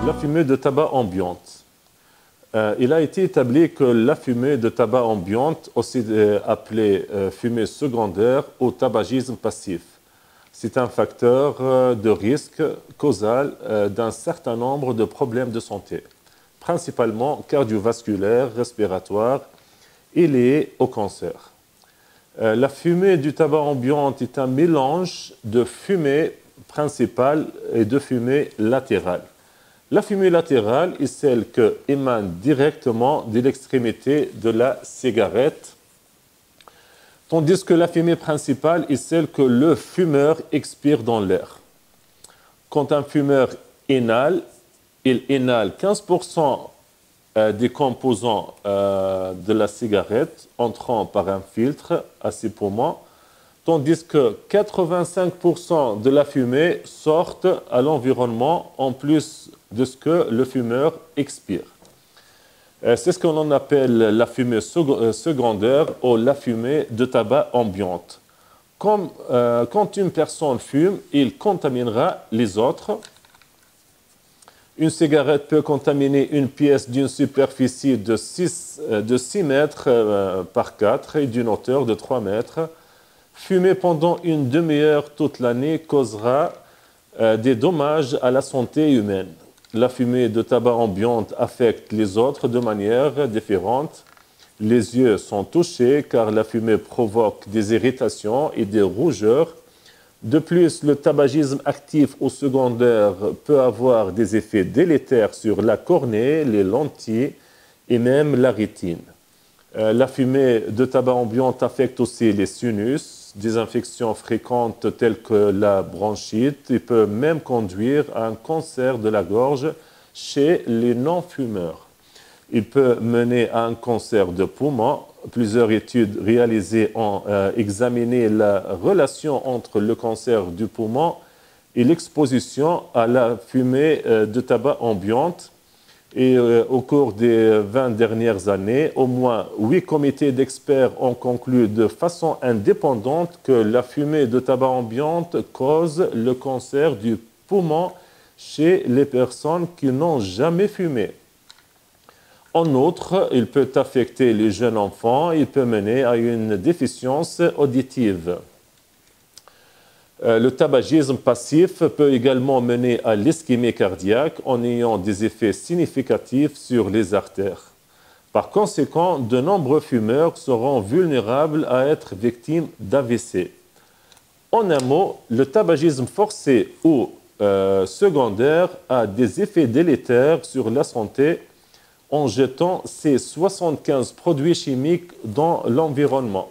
La fumée de tabac ambiante. Il a été établi que la fumée de tabac ambiante, aussi appelée fumée secondaire ou tabagisme passif, c'est un facteur de risque causal d'un certain nombre de problèmes de santé, principalement cardiovasculaires, respiratoires et liés au cancer. La fumée du tabac ambiante est un mélange de fumée principale et de fumée latérale. La fumée latérale est celle qui émane directement de l'extrémité de la cigarette, tandis que la fumée principale est celle que le fumeur expire dans l'air. Quand un fumeur inhale, il inhale 15% des composants de la cigarette entrant par un filtre à ses poumons, tandis que 85% de la fumée sort à l'environnement en plus de ce que le fumeur expire. C'est ce qu'on appelle la fumée secondaire ou la fumée de tabac ambiante. Quand une personne fume, il contaminera les autres. Une cigarette peut contaminer une pièce d'une superficie de 6 mètres par 4 et d'une hauteur de 3 mètres. Fumer pendant une demi-heure toute l'année causera des dommages à la santé humaine. La fumée de tabac ambiante affecte les autres de manière différente. Les yeux sont touchés car la fumée provoque des irritations et des rougeurs. De plus, le tabagisme actif ou secondaire peut avoir des effets délétères sur la cornée, les lentilles et même la rétine. La fumée de tabac ambiante affecte aussi les sinus, des infections fréquentes telles que la bronchite et peut même conduire à un cancer de la gorge chez les non-fumeurs. Il peut mener à un cancer de poumon. Plusieurs études réalisées ont examiné la relation entre le cancer du poumon et l'exposition à la fumée de tabac ambiante. Et au cours des 20 dernières années, au moins 8 comités d'experts ont conclu de façon indépendante que la fumée de tabac ambiante cause le cancer du poumon chez les personnes qui n'ont jamais fumé. En outre, il peut affecter les jeunes enfants, il peut mener à une déficience auditive. Le tabagisme passif peut également mener à l'ischémie cardiaque en ayant des effets significatifs sur les artères. Par conséquent, de nombreux fumeurs seront vulnérables à être victimes d'AVC. En un mot, le tabagisme forcé ou secondaire a des effets délétères sur la santé en jetant ces 75 produits chimiques dans l'environnement.